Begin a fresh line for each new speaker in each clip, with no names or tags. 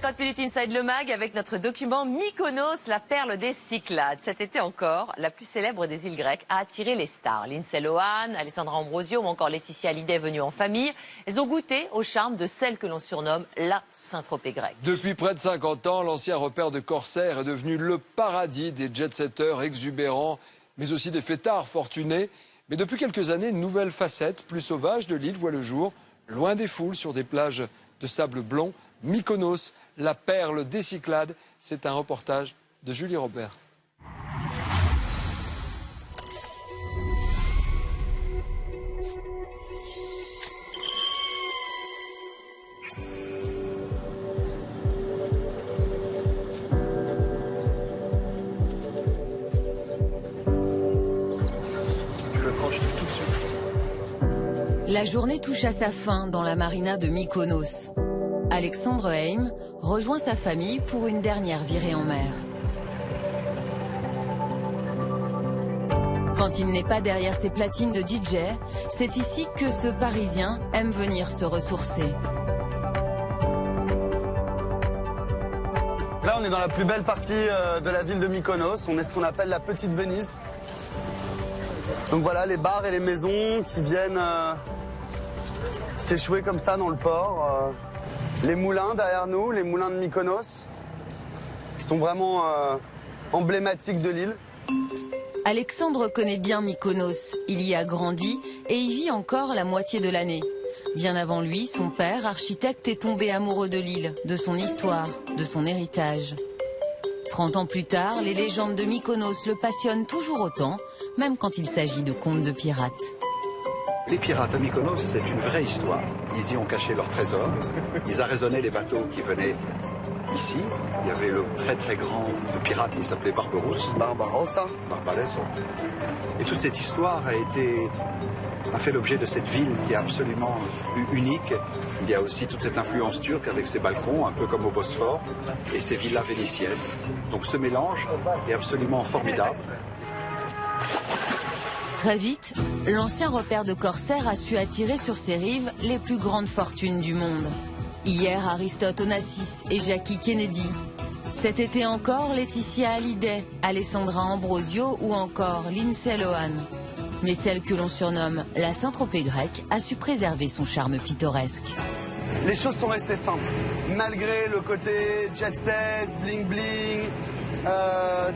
50 minutes Inside le Mag avec notre document Mykonos, la perle des Cyclades. Cet été encore, la plus célèbre des îles grecques a attiré les stars. Lindsay Lohan, Alessandra Ambrosio ou encore Laetitia Hallyday venues en famille. Elles ont goûté au charme de celle que l'on surnomme la Saint-Tropez grecque.
Depuis près de 50 ans, l'ancien repère de corsaires est devenu le paradis des jet-setters exubérants, mais aussi des fêtards fortunés. Mais depuis quelques années, une nouvelle facette, plus sauvage de l'île, voit le jour, loin des foules, sur des plages de sable blond. Mykonos, la perle des Cyclades, c'est un reportage de Julie Robert.
La journée touche à sa fin dans la marina de Mykonos. Alexandre Heim rejoint sa famille pour une dernière virée en mer. Quand il n'est pas derrière ses platines de DJ, c'est ici que ce Parisien aime venir se ressourcer.
Là, on est dans la plus belle partie de la ville de Mykonos. On est ce qu'on appelle la Petite Venise. Donc voilà, les bars et les maisons qui viennent s'échouer comme ça dans le port. Les moulins derrière nous, les moulins de Mykonos, qui sont vraiment emblématiques de l'île.
Alexandre connaît bien Mykonos. Il y a grandi et y vit encore la moitié de l'année. Bien avant lui, son père, architecte, est tombé amoureux de l'île, de son histoire, de son héritage. 30 ans plus tard, les légendes de Mykonos le passionnent toujours autant, même quand il s'agit de contes de pirates.
Les pirates à Mykonos, c'est une vraie histoire. Ils y ont caché leurs trésors. Ils arraisonnaient les bateaux qui venaient ici. Il y avait le très très grand pirate qui s'appelait Barbarousse.
Barbarossa.
Barbarossa. Et toute cette histoire a fait l'objet de cette ville qui est absolument unique. Il y a aussi toute cette influence turque avec ses balcons, un peu comme au Bosphore, et ces villas vénitiennes. Donc ce mélange est absolument formidable.
Très vite, l'ancien repère de corsaires a su attirer sur ses rives les plus grandes fortunes du monde. Hier, Aristote Onassis et Jackie Kennedy. Cet été encore, Laetitia Hallyday, Alessandra Ambrosio ou encore Lindsay Lohan. Mais celle que l'on surnomme la Saint-Tropez grecque a su préserver son charme pittoresque.
Les choses sont restées simples, malgré le côté jet set, bling bling,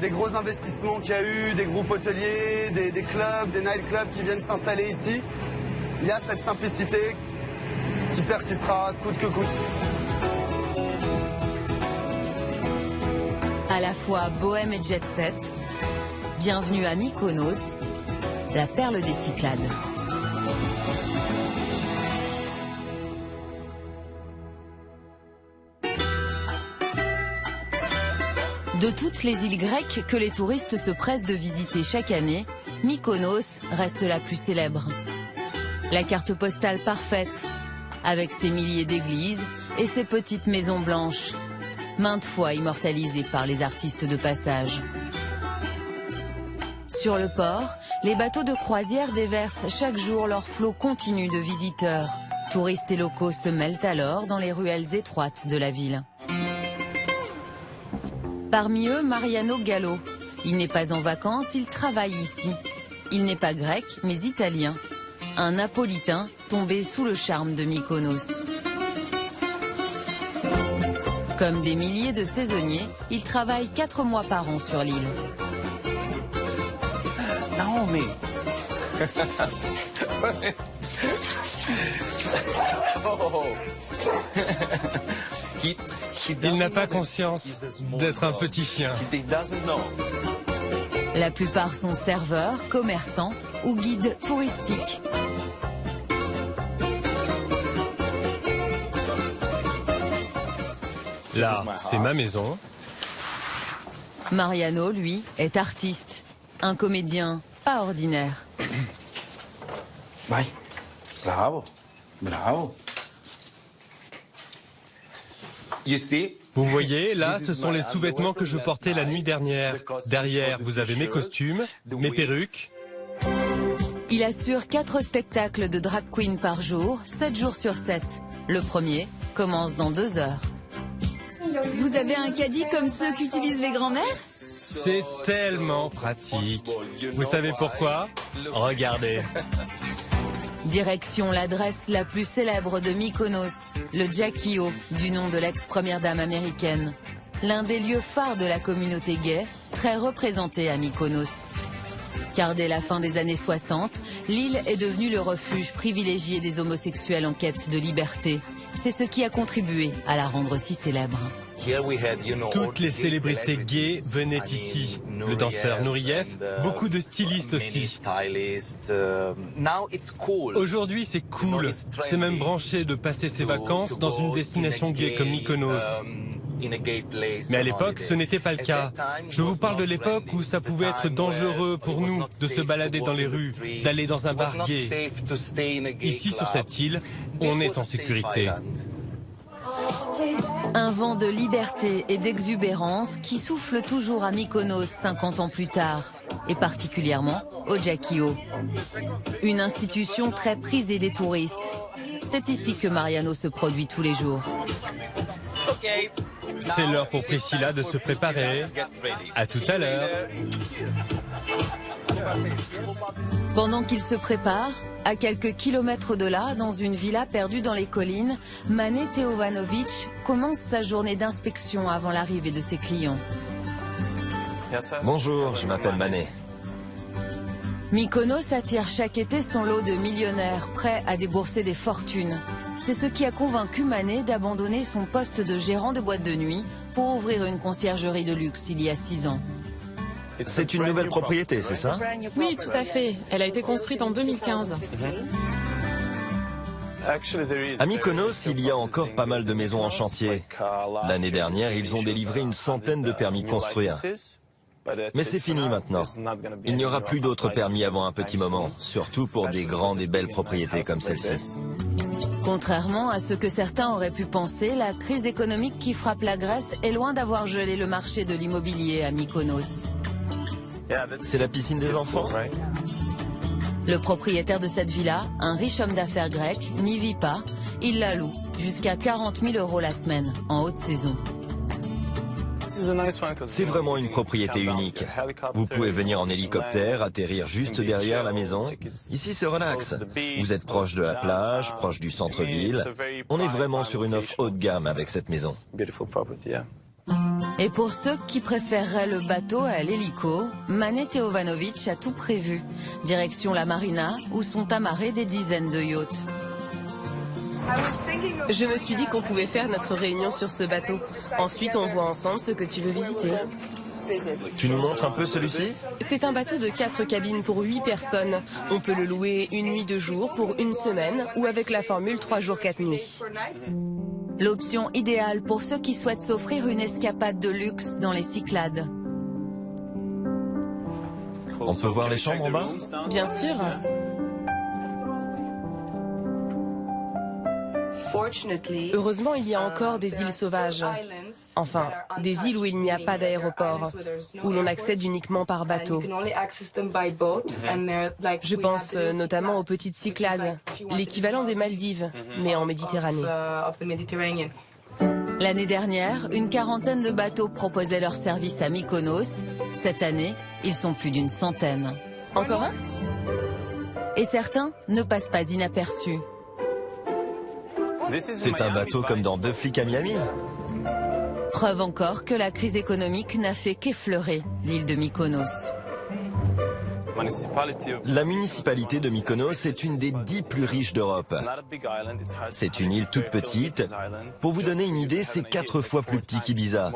des gros investissements qu'il y a eu, des groupes hôteliers, des clubs, des nightclubs qui viennent s'installer ici. Il y a cette simplicité qui persistera coûte que coûte.
À la fois bohème et jet set, bienvenue à Mykonos, la perle des Cyclades. De toutes les îles grecques que les touristes se pressent de visiter chaque année, Mykonos reste la plus célèbre. La carte postale parfaite, avec ses milliers d'églises et ses petites maisons blanches, maintes fois immortalisées par les artistes de passage. Sur le port, les bateaux de croisière déversent chaque jour leur flot continu de visiteurs. Touristes et locaux se mêlent alors dans les ruelles étroites de la ville. Parmi eux, Mariano Gallo. Il n'est pas en vacances, il travaille ici. Il n'est pas grec, mais italien. Un napolitain tombé sous le charme de Mykonos. Comme des milliers de saisonniers, il travaille 4 mois par an sur l'île.
Naomi.
Il n'a pas conscience d'être un petit chien.
La plupart sont serveurs, commerçants ou guides touristiques.
Là, c'est ma maison.
Mariano, lui, est artiste. Un comédien pas ordinaire.
Vai. Bravo. Bravo.
Vous voyez, là, ce sont les sous-vêtements que je portais la nuit dernière. Derrière, vous avez mes costumes, mes perruques.
Il assure 4 spectacles de drag queen par jour, 7 jours sur 7. Le premier commence dans 2 heures. Vous avez un caddie comme ceux qu'utilisent les grands-mères?
C'est tellement pratique. Vous savez pourquoi? Regardez.
Direction l'adresse la plus célèbre de Mykonos, le Jackie O, du nom de l'ex-première dame américaine. L'un des lieux phares de la communauté gay, très représentée à Mykonos. Car dès la fin des années 60, l'île est devenue le refuge privilégié des homosexuels en quête de liberté. C'est ce qui a contribué à la rendre si célèbre.
Toutes les célébrités gays venaient ici. Le danseur Nouriev, beaucoup de stylistes aussi. Aujourd'hui, c'est cool. C'est même branché de passer ses vacances dans une destination gay comme Mykonos. Mais à l'époque, ce n'était pas le cas. Je vous parle de l'époque où ça pouvait être dangereux pour nous de se balader dans les rues, d'aller dans un bar gay. Ici, sur cette île, on est en sécurité.
Un vent de liberté et d'exubérance qui souffle toujours à Mykonos 50 ans plus tard, et particulièrement au Jackie O. Une institution très prisée des touristes. C'est ici que Mariano se produit tous les jours.
C'est l'heure pour Priscilla de se préparer. À tout à l'heure.
Pendant qu'il se prépare, à quelques kilomètres de là, dans une villa perdue dans les collines, Mane Teovanovic commence sa journée d'inspection avant l'arrivée de ses clients.
Bonjour, je m'appelle Mané.
Mykonos attire chaque été son lot de millionnaires prêts à débourser des fortunes. C'est ce qui a convaincu Mané d'abandonner son poste de gérant de boîte de nuit pour ouvrir une conciergerie de luxe il y a 6 ans.
C'est une nouvelle propriété, c'est ça?
Oui, tout à fait. Elle a été construite en 2015.
À Mykonos, il y a encore pas mal de maisons en chantier. L'année dernière, ils ont délivré une centaine de permis de construire. Mais c'est fini maintenant. Il n'y aura plus d'autres permis avant un petit moment, surtout pour des grandes et belles propriétés comme celle-ci.
Contrairement à ce que certains auraient pu penser, la crise économique qui frappe la Grèce est loin d'avoir gelé le marché de l'immobilier à Mykonos.
C'est la piscine des enfants?
Le propriétaire de cette villa, un riche homme d'affaires grec, n'y vit pas. Il la loue jusqu'à 40 000 € la semaine, en haute saison.
C'est vraiment une propriété unique. Vous pouvez venir en hélicoptère, atterrir juste derrière la maison. Ici, c'est relax. Vous êtes proche de la plage, proche du centre-ville. On est vraiment sur une offre haut de gamme avec cette maison.
Et pour ceux qui préféreraient le bateau à l'hélico, Mane Teovanovic a tout prévu. Direction la marina, où sont amarrés des dizaines de yachts.
Je me suis dit qu'on pouvait faire notre réunion sur ce bateau. Ensuite, on voit ensemble ce que tu veux visiter.
Tu nous montres un peu celui-ci?
C'est un bateau de 4 cabines pour 8 personnes. On peut le louer une nuit 2 jours pour une semaine ou avec la formule 3 jours 4 nuits.
L'option idéale pour ceux qui souhaitent s'offrir une escapade de luxe dans les Cyclades.
On peut voir les chambres en bas?
Bien sûr. Heureusement, il y a encore des îles sauvages. Enfin, des îles où il n'y a pas d'aéroport, où l'on accède uniquement par bateau. Je pense notamment aux petites Cyclades, l'équivalent des Maldives, mais en Méditerranée.
L'année dernière, une quarantaine de bateaux proposaient leur service à Mykonos. Cette année, ils sont plus d'une centaine.
Encore un?
Et certains ne passent pas inaperçus.
C'est un bateau comme dans Deux flics à Miami.
Preuve encore que la crise économique n'a fait qu'effleurer l'île de Mykonos.
La municipalité de Mykonos est une des 10 plus riches d'Europe. C'est une île toute petite. Pour vous donner une idée, c'est 4 fois plus petit qu'Ibiza.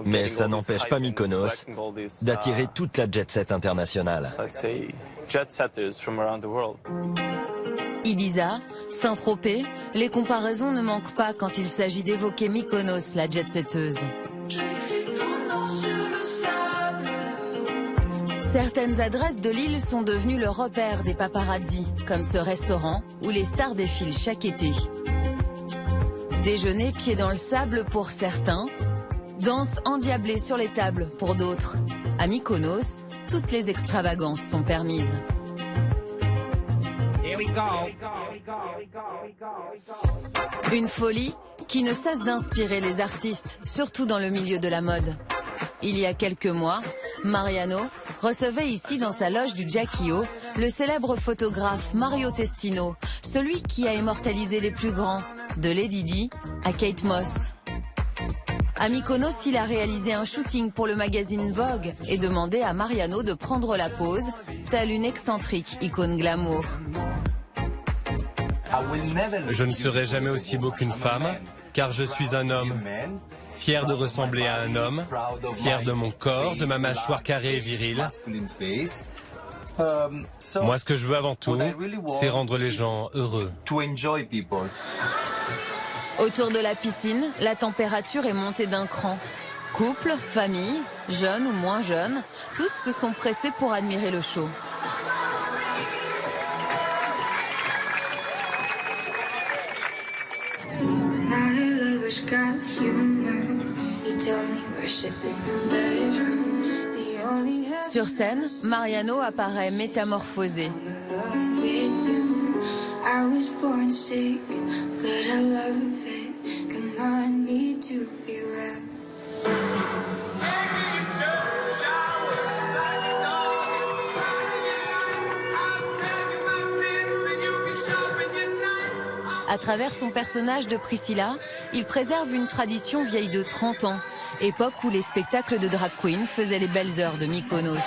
Mais ça n'empêche pas Mykonos d'attirer toute la jet-set internationale.
Ibiza, Saint-Tropez, les comparaisons ne manquent pas quand il s'agit d'évoquer Mykonos, la jet-setteuse. Certaines adresses de l'île sont devenues le repère des paparazzis, comme ce restaurant où les stars défilent chaque été. Déjeuner pieds dans le sable pour certains, danse endiablée sur les tables pour d'autres. À Mykonos, toutes les extravagances sont permises. Une folie qui ne cesse d'inspirer les artistes, surtout dans le milieu de la mode. Il y a quelques mois, Mariano recevait ici dans sa loge du Jackie-O le célèbre photographe Mario Testino, celui qui a immortalisé les plus grands, de Lady Di à Kate Moss. À Mykonos, il a réalisé un shooting pour le magazine Vogue et demandé à Mariano de prendre la pose, telle une excentrique icône glamour.
Je ne serai jamais aussi beau qu'une femme, car je suis un homme. Fier de ressembler à un homme, fier de mon corps, de ma mâchoire carrée et virile. Moi, ce que je veux avant tout, c'est rendre les gens heureux.
Autour de la piscine, la température est montée d'un cran. Couple, famille, jeunes ou moins jeunes, tous se sont pressés pour admirer le show. Sur scène, Mariano apparaît métamorphosé. À travers son personnage de Priscilla, il préserve une tradition vieille de 30 ans, époque où les spectacles de drag queen faisaient les belles heures de Mykonos.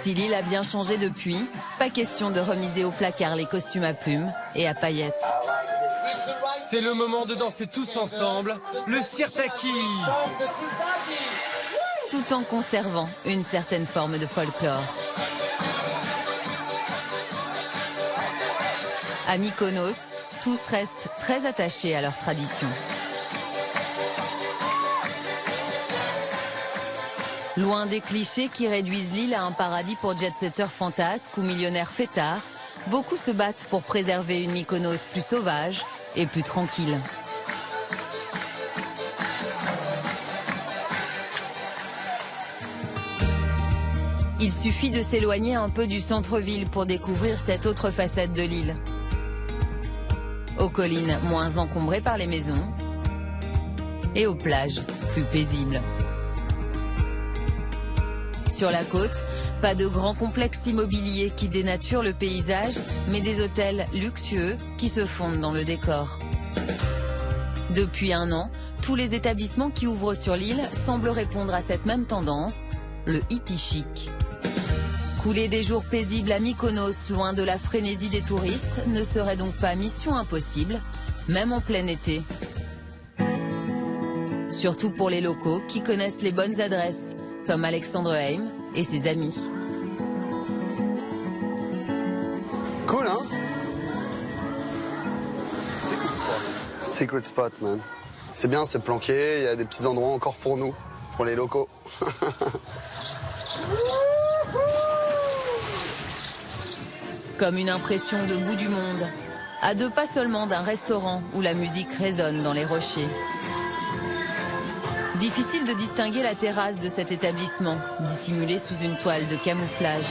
Si l'île a bien changé depuis, pas question de remiser au placard les costumes à plumes et à paillettes.
C'est le moment de danser tous ensemble, le sirtaki!
Tout en conservant une certaine forme de folklore. À Mykonos, tous restent très attachés à leur tradition. Loin des clichés qui réduisent l'île à un paradis pour jet-setters fantasques ou millionnaires fêtards, beaucoup se battent pour préserver une Mykonos plus sauvage et plus tranquille. Il suffit de s'éloigner un peu du centre-ville pour découvrir cette autre facette de l'île. Aux collines moins encombrées par les maisons et aux plages plus paisibles. Sur la côte, pas de grands complexes immobiliers qui dénaturent le paysage, mais des hôtels luxueux qui se fondent dans le décor. Depuis un an, tous les établissements qui ouvrent sur l'île semblent répondre à cette même tendance, le hippie chic. Couler des jours paisibles à Mykonos, loin de la frénésie des touristes, ne serait donc pas mission impossible, même en plein été. Surtout pour les locaux qui connaissent les bonnes adresses, comme Alexandre Heim et ses amis.
Cool, hein? Secret spot, man. C'est bien, c'est planqué, il y a des petits endroits encore pour nous, pour les locaux.
Comme une impression de bout du monde, à 2 pas seulement d'un restaurant où la musique résonne dans les rochers. Difficile de distinguer la terrasse de cet établissement, dissimulée sous une toile de camouflage.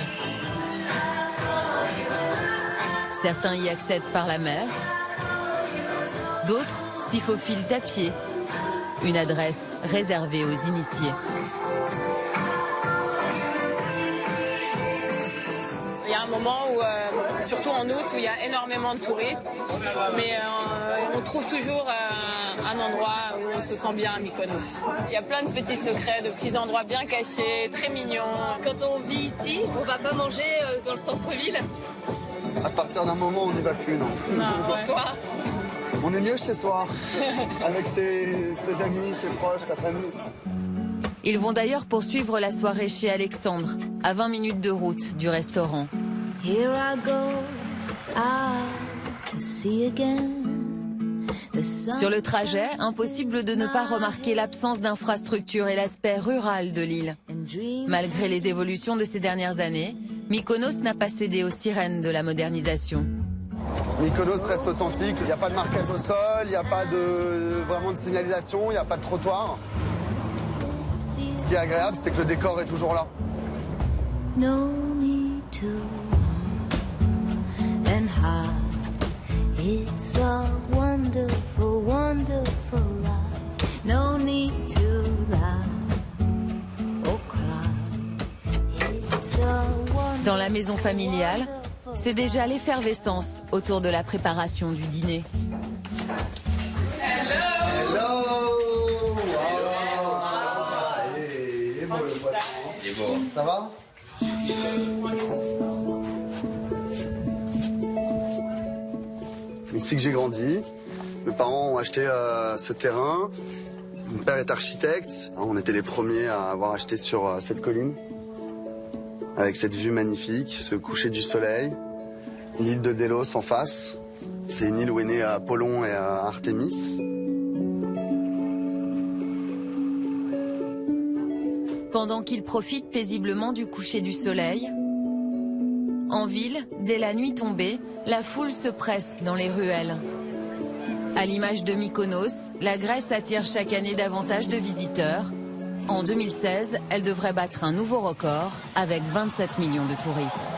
Certains y accèdent par la mer, d'autres s'y faufilent à pied. Une adresse réservée aux initiés.
Il y a un moment où, surtout en août, où il y a énormément de touristes, mais on trouve toujours un endroit où on se sent bien à Mykonos. Il y a plein de petits secrets, de petits endroits bien cachés, très mignons.
Quand on vit ici, on va pas manger dans le centre-ville.
À partir d'un moment, on n'y va plus, non?
Non, pourquoi?
On est mieux chez soi, avec ses amis, ses proches, sa famille.
Ils vont d'ailleurs poursuivre la soirée chez Alexandre, à 20 minutes de route du restaurant. Sur le trajet, impossible de ne pas remarquer l'absence d'infrastructures et l'aspect rural de l'île. Malgré les évolutions de ces dernières années, Mykonos n'a pas cédé aux sirènes de la modernisation.
Mykonos reste authentique, il n'y a pas de marquage au sol, il n'y a pas vraiment de signalisation, il n'y a pas de trottoir. Ce qui est agréable, c'est que le décor est toujours là.
It's a wonderful, wonderful life. No need to laugh or cry. It's a wonderful.
Dans la maison familiale, c'est déjà l'effervescence autour de la préparation du dîner.
Ça va? Ici que j'ai grandi. Mes parents ont acheté ce terrain. Mon père est architecte. On était les premiers à avoir acheté sur cette colline. Avec cette vue magnifique, ce coucher du soleil. L'île de Délos en face. C'est une île où est né Apollon et Artémis.
Pendant qu'ils profitent paisiblement du coucher du soleil, en ville, dès la nuit tombée, la foule se presse dans les ruelles. À l'image de Mykonos, la Grèce attire chaque année davantage de visiteurs. En 2016, elle devrait battre un nouveau record avec 27 millions de touristes.